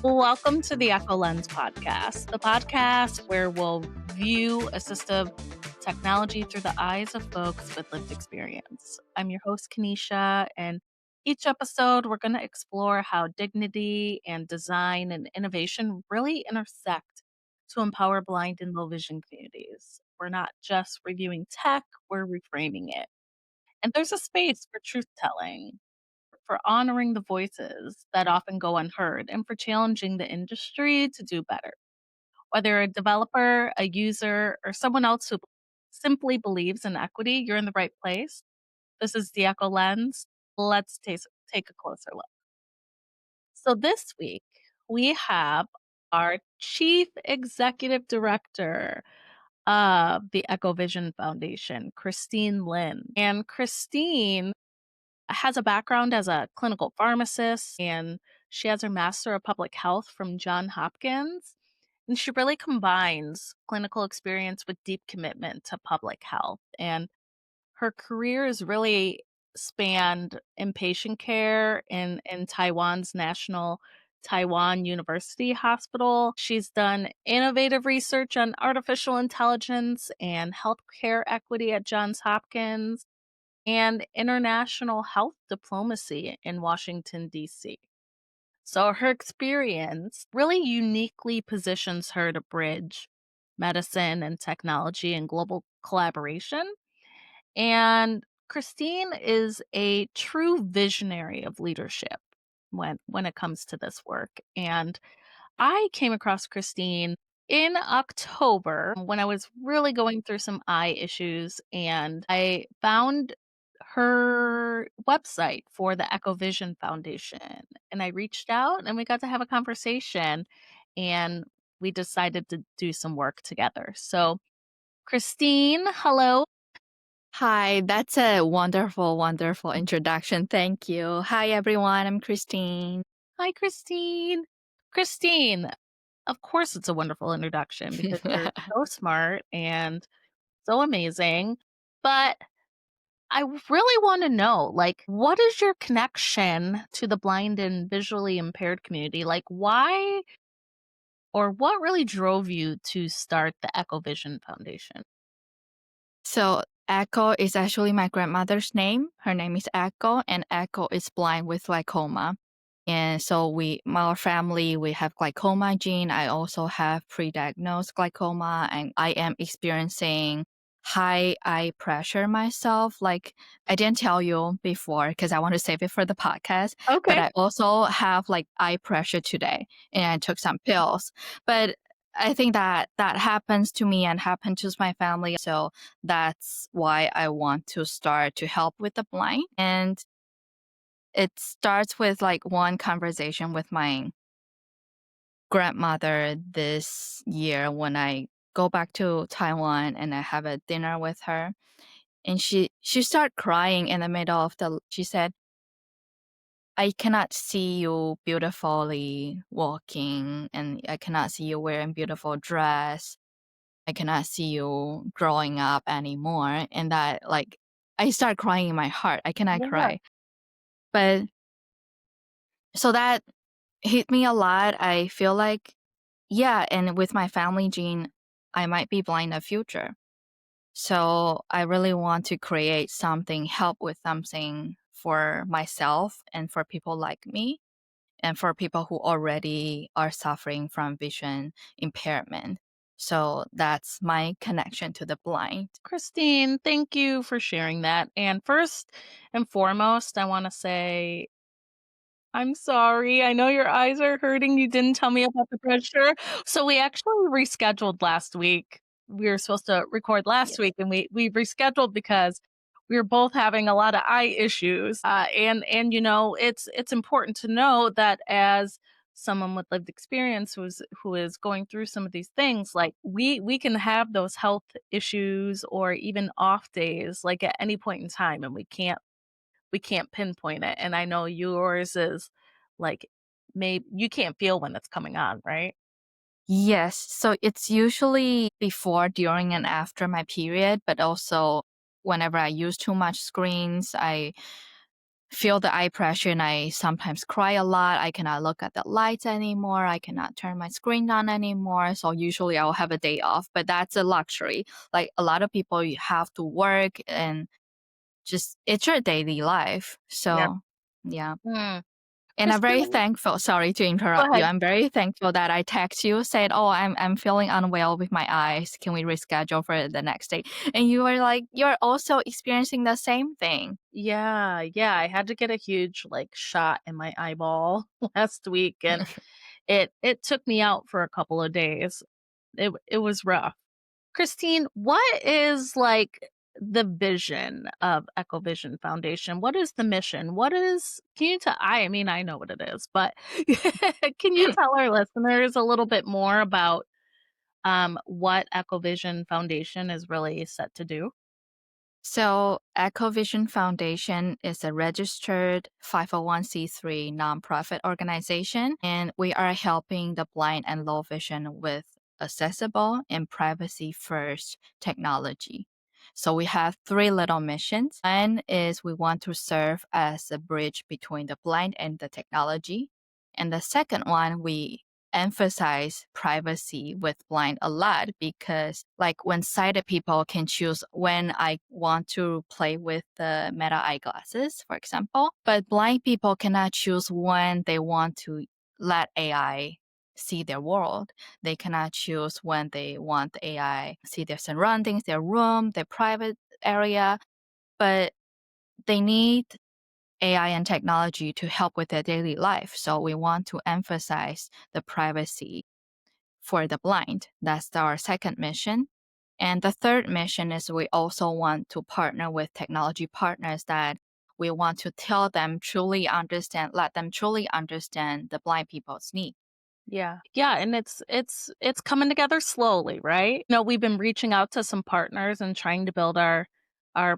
Welcome to the Eko Lens Podcast, the podcast where we'll view assistive technology through the eyes of folks with lived experience. I'm your host, Kenisha, and each episode we're going to explore how dignity and design and innovation really intersect to empower blind and low vision communities. We're not just reviewing tech, we're reframing it. And there's a space for truth telling, for honoring the voices that often go unheard, and for challenging the industry to do better. Whether a developer, a user, or someone else who simply believes in equity, you're in the right place. This is the Eko Lens. Let's take a closer look. So this week, we have our Chief Executive Director of the Eko Vision Foundation, Christine Lin. And Christine has a background as a clinical pharmacist, and she has her Master of Public Health from Johns Hopkins. And she really combines clinical experience with deep commitment to public health. And her career has really spanned inpatient care in Taiwan's National Taiwan University Hospital. She's done innovative research on artificial intelligence and healthcare equity at Johns Hopkins and international health diplomacy in Washington, D.C. So her experience really uniquely positions her to bridge medicine and technology and global collaboration. And Christine is a true visionary of leadership when it comes to this work. And I came across Christine in October when I was really going through some eye issues, and I found her website for the Eko Vision Foundation. And I reached out and we got to have a conversation, and we decided to do some work together. So, Christine, hello. Hi, that's a wonderful, wonderful introduction. Thank you. Hi, everyone. I'm Christine. Hi, Christine. Christine, of course, it's a wonderful introduction because you're so smart and so amazing. But I really want to know, like, what is your connection to the blind and visually impaired community? Like, why or what really drove you to start the Eko Vision Foundation? So, Echo is actually my grandmother's name. Her name is Echo, and Echo is blind with glaucoma. And so our family, we have glaucoma gene. I also have pre-diagnosed glaucoma, and I am experiencing high eye pressure myself. Like I didn't tell you before because I want to save it for the podcast, but Okay. I also have like eye pressure today, and I took some pills. But I think that happens to me and happened to my family. So that's why I want to start to help with the blind. And it starts with like one conversation with my grandmother this year when I go back to Taiwan and I have a dinner with her. And she started crying in the middle of she said, I cannot see you beautifully walking, and I cannot see you wearing beautiful dress. I cannot see you growing up anymore. And that like I start crying in my heart. I cannot Yeah. cry. But so that hit me a lot. I feel like, yeah, and with my family gene, I might be blind in the future. So I really want to create something, help with something for myself and for people like me and for people who already are suffering from vision impairment. So that's my connection to the blind. Christine, thank you for sharing that. And first and foremost, I want to say I'm sorry. I know your eyes are hurting. You didn't tell me about the pressure. So we actually rescheduled last week. We were supposed to record last Yes. week, and we rescheduled because we were both having a lot of eye issues. And it's important to know that as someone with lived experience who is going through some of these things, like we can have those health issues or even off days, like at any point in time, and we can't pinpoint it. And I know yours is like maybe you can't feel when it's coming on, right? Yes. So it's usually before, during, and after my period, but also whenever I use too much screens, feel the eye pressure and I sometimes cry a lot. I cannot look at the lights anymore. I cannot turn my screen on anymore. So usually I'll have a day off, but that's a luxury. Like a lot of people, you have to work and just it's your daily life. Yeah. So yeah. Mm. And I'm very Christine, thankful. Sorry to go interrupt you. ahead. I'm very thankful that I text you, said, "Oh, I'm feeling unwell with my eyes. Can we reschedule for the next day?" And you were like, "You're also experiencing the same thing." Yeah, yeah, I had to get a huge, like, shot in my eyeball last week, and it took me out for a couple of days. It was rough. Christine, what is, like, the vision of Eko Vision Foundation? What is the mission? What is can you tell I mean, I know what it is, but can you tell our listeners a little bit more about, what Eko Vision Foundation is really set to do? So, Eko Vision Foundation is a registered 501c3 nonprofit organization, and we are helping the blind and low vision with accessible and privacy first technology. So, we have three little missions. One is we want to serve as a bridge between the blind and the technology. And the second one, we emphasize privacy with blind a lot because like when sighted people can choose when I want to play with the meta eyeglasses, for example, but blind people cannot choose when they want to let AI see their world. They cannot choose when they want the AI see their surroundings, their room, their private area, but they need AI and technology to help with their daily life. So we want to emphasize the privacy for the blind. That's our second mission. And the third mission is we also want to partner with technology partners that we want to tell them truly understand, let them truly understand the blind people's needs. Yeah. Yeah, and it's coming together slowly, right? We've been reaching out to some partners and trying to build our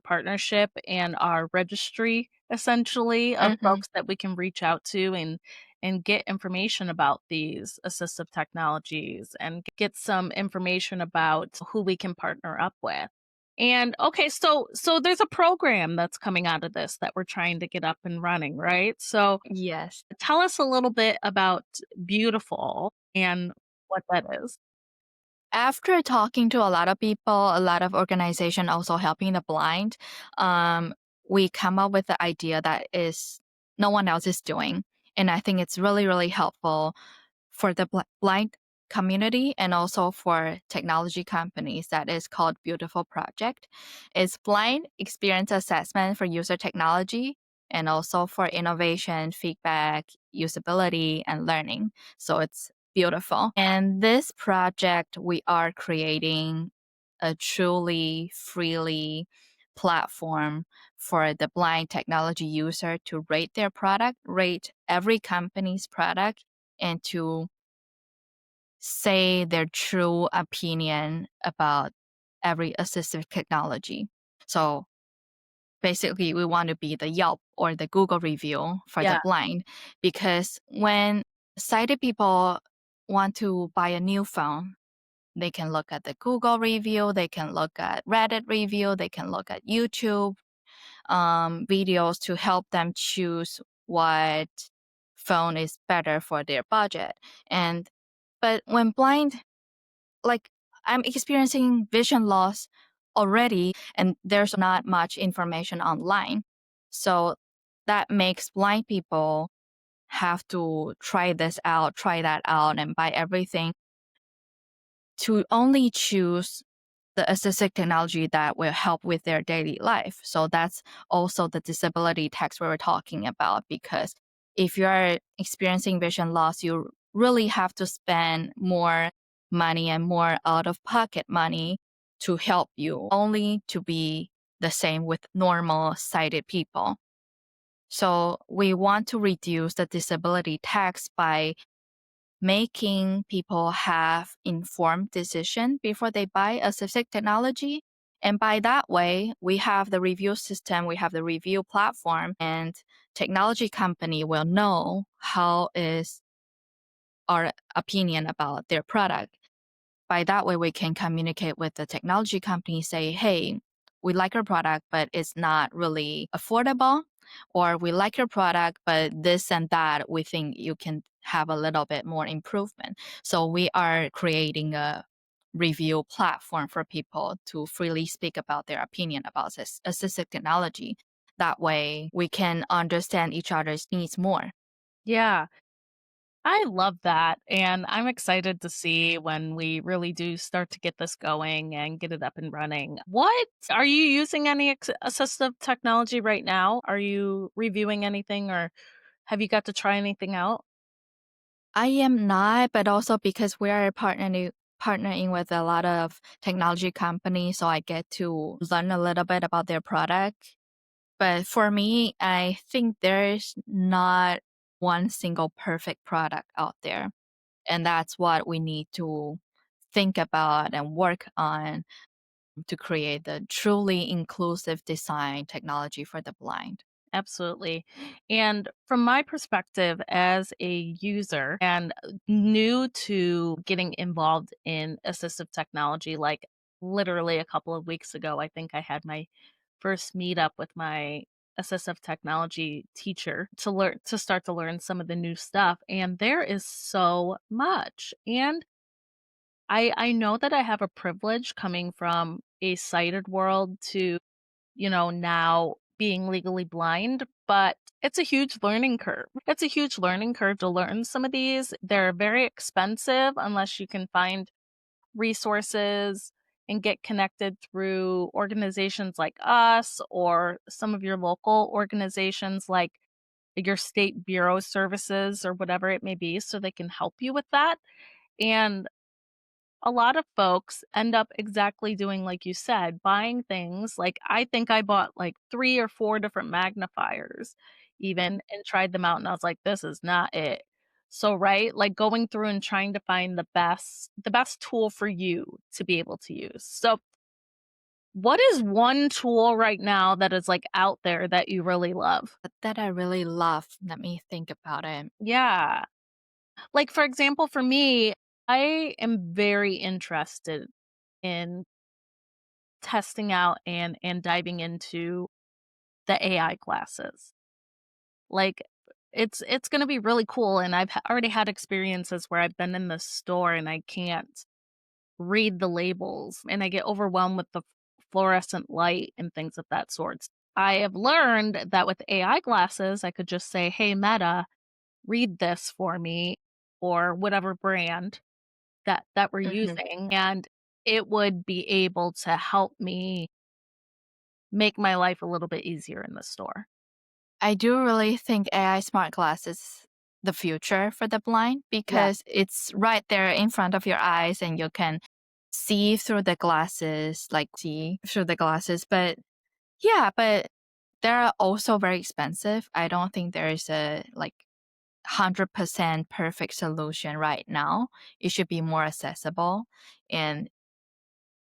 partnership and our registry essentially of Mhm. folks that we can reach out to and get information about these assistive technologies and get some information about who we can partner up with. And okay, so there's a program that's coming out of this that we're trying to get up and running, right? So Yes. tell us a little bit about Beautiful and what that is. After talking to a lot of people, a lot of organization also helping the blind, um, we come up with the idea that is no one else is doing. And I think it's really, really helpful for the blind community and also for technology companies that is called Beautiful Project. It's blind experience assessment for user technology and also for innovation, feedback, usability, and learning. So it's beautiful. And this project, we are creating a truly freely platform for the blind technology user to rate their product, rate every company's product, and to say their true opinion about every assistive technology. So basically, we want to be the Yelp or the Google review for the Yeah, blind because when sighted people want to buy a new phone, they can look at the Google review, they can look at Reddit review, they can look at YouTube videos to help them choose what phone is better for their budget. And but when blind, like I'm experiencing vision loss already, and there's not much information online. So that makes blind people have to try this out, try that out, and buy everything to only choose the assistive technology that will help with their daily life. So that's also the disability tax we were talking about because if you're experiencing vision loss, you really have to spend more money and more out of pocket money to help you, only to be the same with normal sighted people. So we want to reduce the disability tax by making people have informed decision before they buy assistive technology. And by that way, we have the review system, we have the review platform, and technology company will know how is our opinion about their product. By that way, we can communicate with the technology company, say, hey, we like our product, but it's not really affordable. or we like your product, but this and that, we think you can have a little bit more improvement. So we are creating a review platform for people to freely speak about their opinion about assistive technology. That way we can understand each other's needs more. Yeah. I love that, and I'm excited to see when we really do start to get this going and get it up and running. What are you using any assistive technology right now? Are you reviewing anything or have you got to try anything out? I am not, but also because we are partnering with a lot of technology companies, so I get to learn a little bit about their product. But for me, I think there's not one single perfect product out there. And that's what we need to think about and work on to create the truly inclusive design technology for the blind. Absolutely. And from my perspective as a user and new to getting involved in assistive technology, like literally a couple of weeks ago, I think I had my first meetup with my assistive technology teacher to start to learn some of the new stuff. And there is so much. And I know that I have a privilege coming from a sighted world to now being legally blind, but it's a huge learning curve. It's a huge learning curve to learn some of these. They're very expensive unless you can find resources and get connected through organizations like us or some of your local organizations like your state bureau services or whatever it may be so they can help you with that. And a lot of folks end up exactly doing like you said, buying things like I think I bought like 3 or 4 different magnifiers even and tried them out and I was like, "This is not it." So, right, like going through and trying to find the best tool for you to be able to use. So, what is one tool right now that is like out there that you really love? But that I really love, let me think about it. Yeah. Like for example, for me, I am very interested in testing out and diving into the AI classes. Like it's going to be really cool and already had experiences where I've been in the store and I can't read the labels and I get overwhelmed with the fluorescent light and things of that sort. I have learned that with AI glasses I could just say, "Hey Meta, read this for me," or whatever brand that we're Mhm. using and it would be able to help me make my life a little bit easier in the store. I do really think AI smart glass is the future for the blind Yeah, because it's right there in front of your eyes and you can see through the glasses, like see through the glasses. But yeah, but they're also very expensive. I don't think there is a like 100% perfect solution right now. It should be more accessible and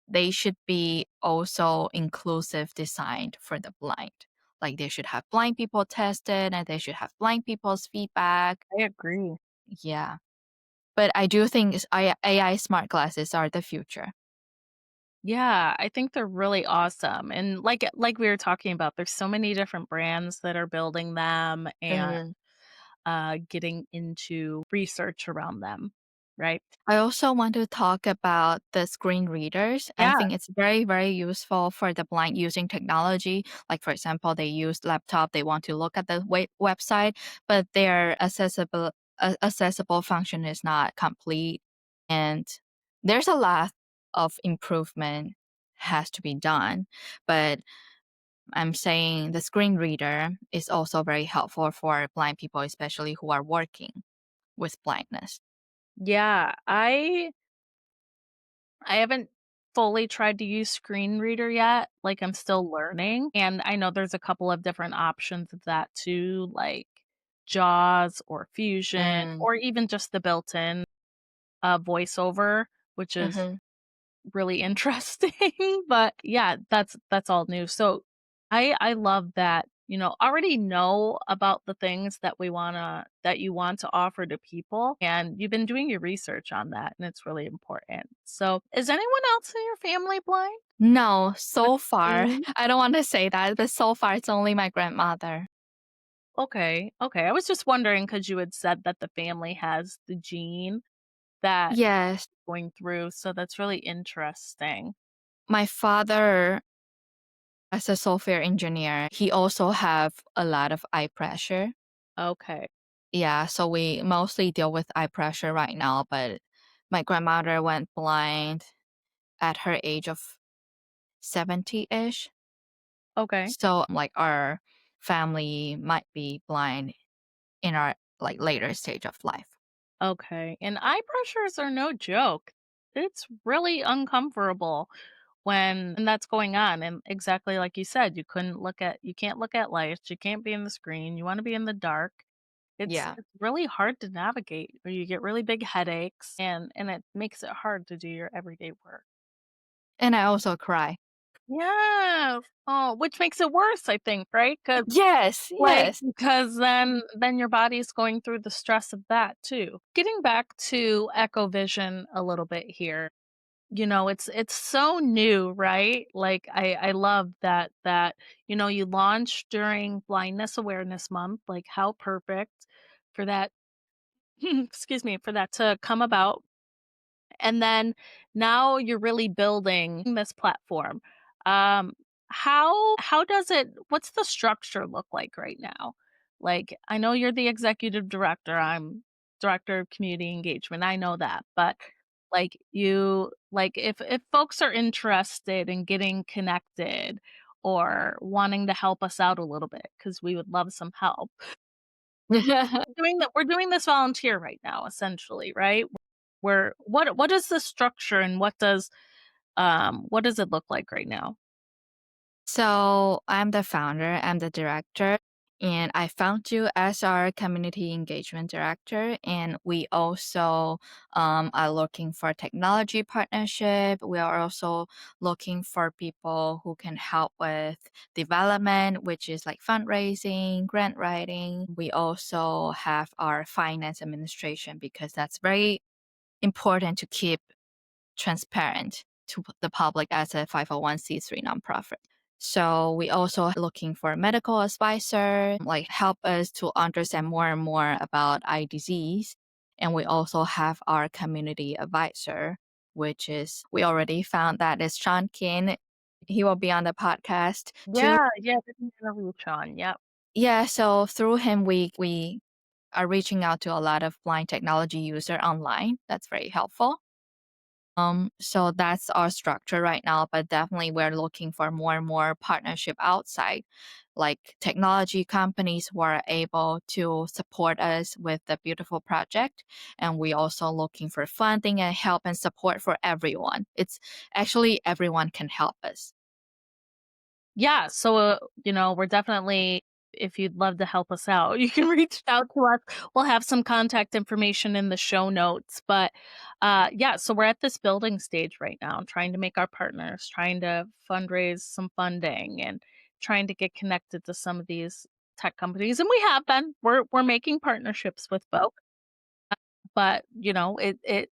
they should be also inclusive designed for the blind. Like they should have blind people tested and they should have blind people's feedback. I agree. Yeah. But I do think AI smart glasses are the future. Yeah, I think they're really awesome, and like we were talking about, there's so many different brands that are building them and, Mhm. getting into research around them, right? I also want to talk about the screen readers. I Yeah, think it's very, very useful for the blind using technology. Like, for example, they use laptop, they want to look at the website, but their accessible function is not complete. And there's a lot of improvement has to be done. But I'm saying the screen reader is also very helpful for blind people, especially who are working with blindness. yeah, I haven't fully tried to use Screen Reader yet, like, I'm still learning, and I know there's a couple of different options of that too, like JAWS or Fusion Mm. or even just the built-in, voiceover, which is Mhm. really interesting, but yeah, that's all new. So I love that, already know about the things that you want to offer to people and you've been doing your research on that and it's really important. So, is anyone else in your family blind? No, What so far, you I don't want to say that, but so far it's only my grandmother. Okay, okay. I was just wondering because you had said that the family has the gene that Yes, going through, so that's really interesting. my father, as a software engineer, he also have a lot of eye pressure. Okay, Yeah, so we mostly deal with eye pressure right now, but my grandmother went blind at her age of 70-ish. okay, So like our family might be blind in our like later stage of life. okay. And eye pressures are no joke. It's really uncomfortable when that's going on. And exactly like you said, you can't look at lights, you can't be in the screen, you want to be in the dark. Yeah. It's really hard to navigate, or you get really big headaches, and it makes it hard to do your everyday work. And I also cry. Yes. Oh, which makes it worse, I think, right? Yes, yes. Because then your body's going through the stress of that too. Getting back to Echo Vision a little bit here. It's so new, right? Like I love that you launched during Blindness Awareness Month. Like how perfect for that excuse me, for that to come about. And then now you're really building this platform. Um, how does it what's the structure look like right now? Like, I know you're the executive director, I'm director of community engagement, I know that, but if folks are interested in getting connected or wanting to help us out a little bit, because we would love some help. We're doing this volunteer right now, essentially, right? What is the structure and what does it look like right now? So I'm the founder, I'm the director, and I found you as our community engagement director. And we also are looking for technology partnership. We are also looking for people who can help with development, which is like fundraising, grant writing. We also have our finance administration because that's very important to keep transparent to the public as a 501(c)(3) nonprofit. So we also looking for medical advisor, like help us to understand more and more about eye disease. And we also have our community advisor, which is we already found that is Sean Kin. He will be on the podcast too. Yeah, yeah, didn't interview Sean. Yep. Yeah, so through him we are reaching out to a lot of blind technology user online. That's very helpful. So that's our structure right now, but definitely we're looking for more and more partnership outside, like technology companies who are able to support us with the beautiful project. And we also looking for funding and help and support for everyone. It's actually everyone can help us. Yeah, so, we're definitely if you'd love to help us out, you can reach out to us. We'll have some contact information in the show notes, but, yeah, so we're at this building stage right now, trying to make our partners, trying to fundraise some funding, and trying to get connected to some of these tech companies, and we have been. We're making partnerships with folks, but, it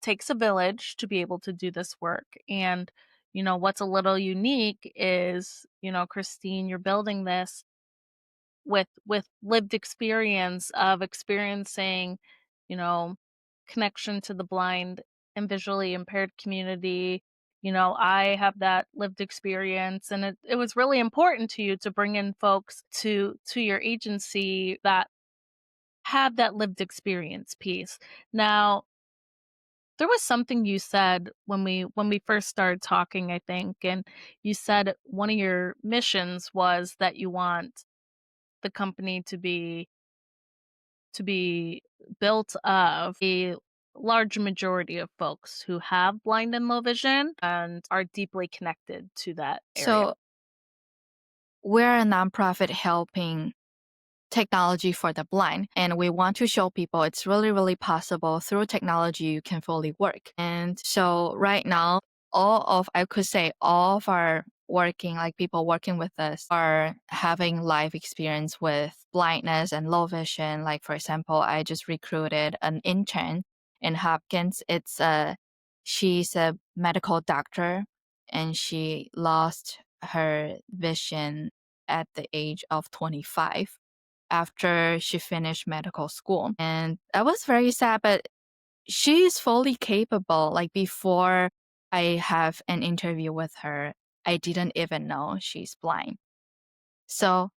takes a village to be able to do this work. And, what's a little unique is, Christine, you're building this with lived experience of experiencing, you know, connection to the blind and visually impaired community. I have that lived experience, and it was really important to you to bring in folks to your agency that have that lived experience piece. Now, there was something you said when we first started talking, I think, and you said one of your missions was that you want the company to be built of a large majority of folks who have blind and low vision and are deeply connected to that area. So we're a nonprofit helping technology for the blind. And we want to show people it's really, really possible through technology you can fully work. And so right now, I could say all of our working, like people working with us are having life experience with blindness and low vision. Like for example, I just recruited an intern in Hopkins. She's a medical doctor and she lost her vision at the age of 25 after she finished medical school. And I was very sad, but she's fully capable. Like before I have an interview with her, I didn't even know she's blind. So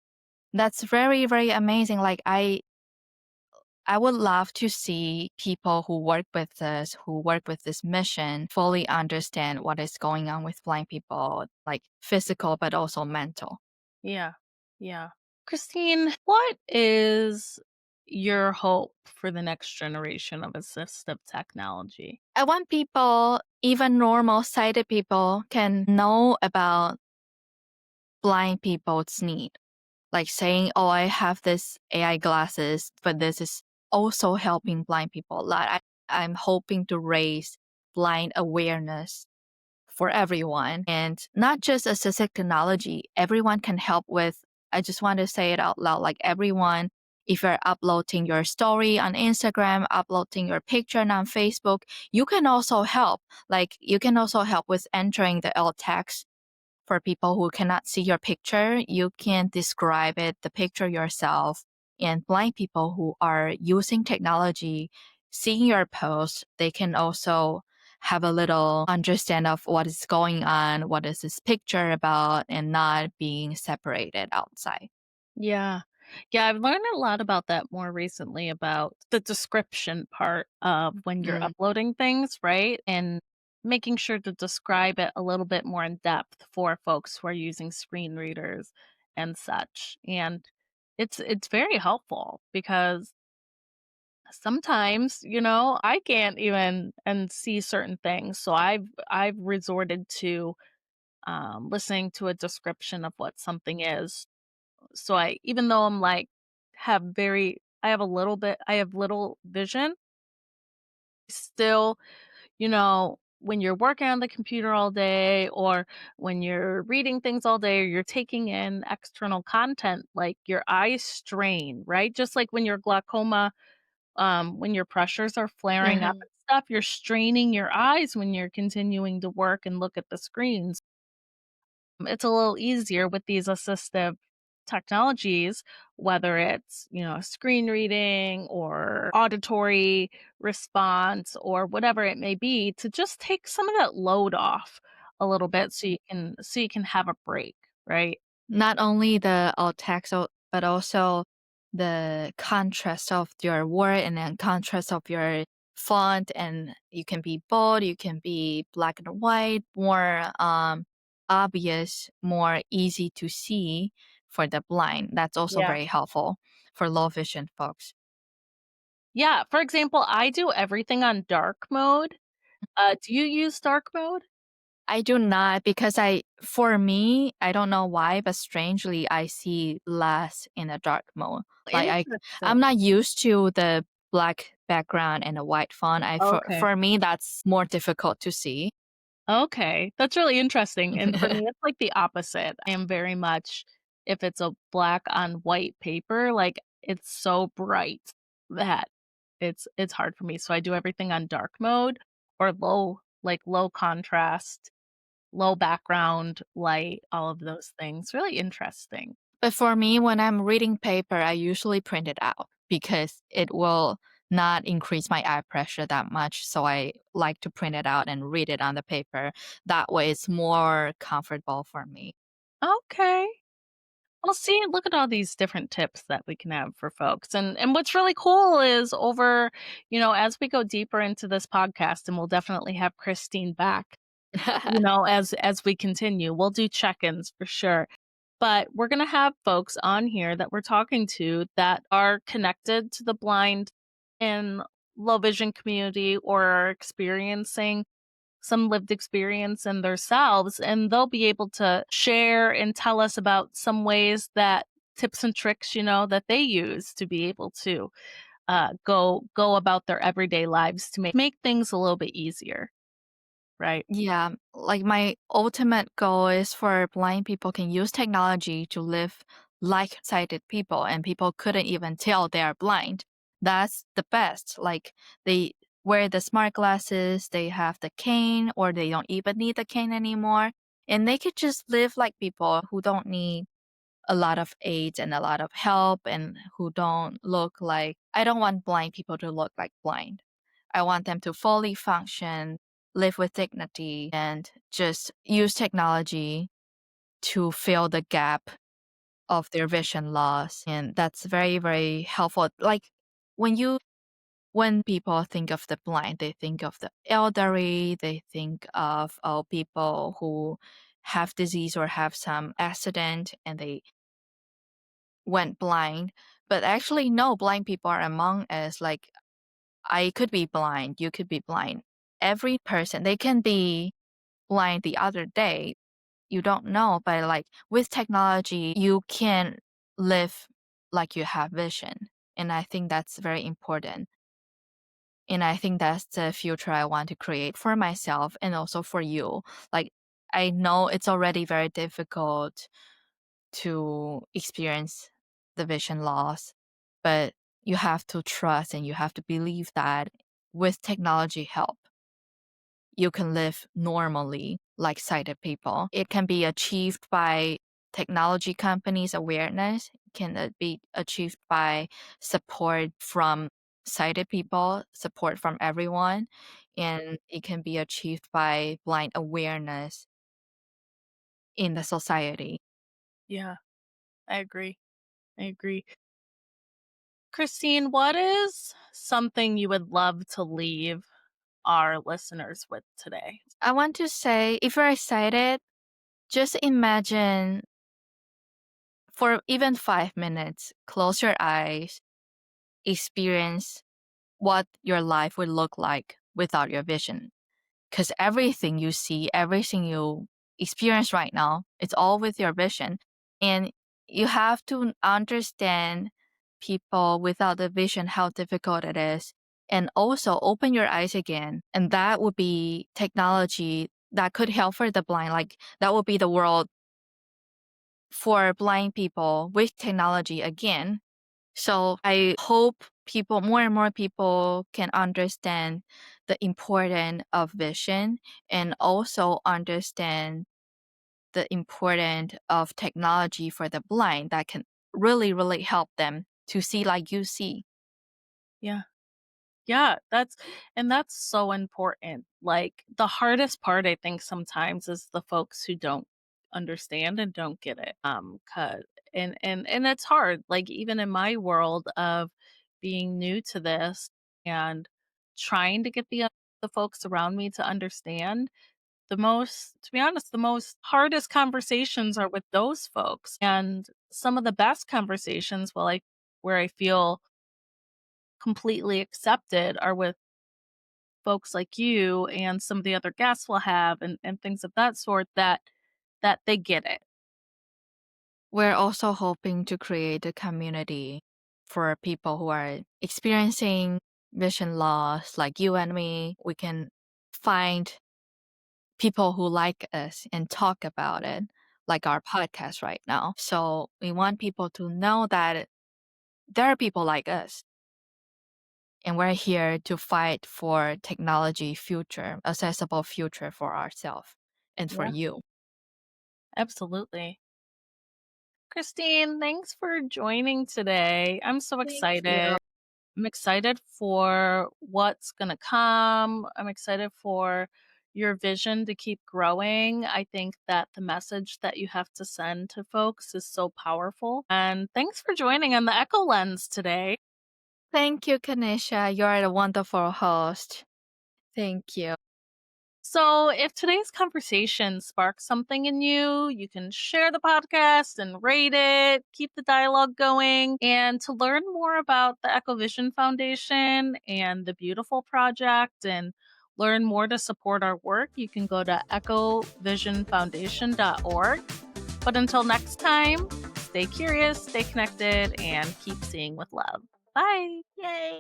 that's very, very amazing. Like I would love to see people who work with this, who work with this mission, fully understand what is going on with blind people, like physical, but also mental. Yeah. Yeah. Christine, what is your hope for the next generation of assistive technology? I want people, even normal sighted people, can know about blind people's need. Like saying, oh, I have this AI glasses, but this is also helping blind people a lot. I'm hoping to raise blind awareness for everyone and not just assistive technology. Everyone can help with, I just want to say it out loud, like everyone, if you're uploading your story on Instagram, uploading your picture on Facebook, you can also help. Like you can also help with entering the alt text for people who cannot see your picture. You can describe it, the picture yourself. And blind people who are using technology, seeing your post, they can also have a little understand of what is going on, what is this picture about, and not being separated outside. Yeah. Yeah, I've learned a lot about that more recently about the description part of when you're Mm. uploading things, right? And making sure to describe it a little bit more in depth for folks who are using screen readers and such. And it's very helpful because sometimes, I can't even and see certain things. So I've resorted to listening to a description of what something is, so I even though I'm like I have little vision, still, when you're working on the computer all day or when you're reading things all day or you're taking in external content, like your eyes strain, right? Just like when your glaucoma, when your pressures are flaring up Mhm. and stuff, you're straining your eyes when you're continuing to work and look at the screens. It's a little easier with these assistive technologies, whether it's, screen reading or auditory response or whatever it may be, to just take some of that load off a little bit so you can have a break, right? Not only the alt text, but also the contrast of your word and then contrast of your font. And you can be bold, you can be black and white, more obvious, more easy to see for the blind. That's also Yeah. very helpful for low vision folks. Yeah, for example, I do everything on dark mode. Do you use dark mode? I do not because for me, I don't know why, but strangely, I see less in a dark mode. Like I'm Interesting. not used to the black background and a white font. Okay. For me, that's more difficult to see. Okay, that's really interesting, and for me, it's like the opposite. I am very much if it's a black on white paper, like, it's so bright that it's hard for me, so I do everything on dark mode or low contrast, low background light, all of those things. Really interesting. But for me, when I'm reading paper, I usually print it out because it will not increase my eye pressure that much. So I like to print it out and read it on the paper. That way, it's more comfortable for me. Okay. Well, see, look at all these different tips that we can have for folks. And what's really cool is as we go deeper into this podcast, and we'll definitely have Christine back, as we continue. We'll do check-ins for sure. But we're gonna have folks on here that we're talking to that are connected to the blind and low vision community or are experiencing some lived experience in themselves, and they'll be able to share and tell us about some ways that tips and tricks, that they use to be able to go about their everyday lives to make things a little bit easier, right? Yeah, like my ultimate goal is for blind people can use technology to live like sighted people and people couldn't even tell they are blind. That's the best. Like they wear the smart glasses, they have the cane or they don't even need the cane anymore and they could just live like people who don't need a lot of aids and a lot of help and who don't look like I don't want blind people to look like blind. I want them to fully function, live with dignity, and just use technology to fill the gap of their vision loss. And that's very, very helpful. Like when people think of the blind, they think of the elderly, they think of people who have disease or have some accident and they went blind. But actually, no, blind people are among us. Like, I could be blind, you could be blind. Every person, they can be blind the other day. You don't know, but like with technology, you can live like you have vision. And I think that's very important. And I think that's the future I want to create for myself and also for you. Like, I know it's already very difficult to experience the vision loss, but you have to trust and you have to believe that with technology help, you can live normally like sighted people. It can be achieved by technology companies' awareness, it can be achieved by support from sighted people, support from everyone, and it can be achieved by blind awareness in the society. Yeah, I agree. I agree. Christine, what is something you would love to leave our listeners with today? I want to say if you're excited, just imagine for even 5 minutes, close your eyes, experience what your life would look like without your vision. Because everything you see, everything you experience right now, it's all with your vision. And you have to understand people without the vision, how difficult it is. And also open your eyes again. And that would be technology that could help for the blind. Like that would be the world for blind people with technology again. So I hope more and more people can understand the importance of vision and also understand the importance of technology for the blind that can really, really help them to see like you see. Yeah. Yeah, that's so important. Like the hardest part I think sometimes is the folks who don't understand and don't get it. 'Cause and it's hard. Like even in my world of being new to this and trying to get the folks around me to understand, to be honest, the most hardest conversations are with those folks. And some of the best conversations, where I feel completely accepted are with folks like you and some of the other guests we'll have and things of that sort that they get it. We're also hoping to create a community for people who are experiencing vision loss like you and me. We can find people who like us and talk about it, like our podcast right now. So we want people to know that there are people like us, and we're here to fight for technology future, accessible future for ourselves and for Yeah, you. absolutely. Christine, thanks for joining today. I'm so Thank you. excited. I'm excited for what's going to come. I'm excited for your vision to keep growing. I think that the message that you have to send to folks is so powerful. And thanks for joining on the Eko Lens today. Thank you, Kenisha. You're a wonderful host. Thank you. So, if today's conversation sparks something in you, you can share the podcast and rate it, keep the dialogue going. And to learn more about the Eko Vision Foundation and the beautiful project and learn more to support our work, you can go to ekovisionfoundation.org. But until next time, stay curious, stay connected, and keep seeing with love. Bye. Yay.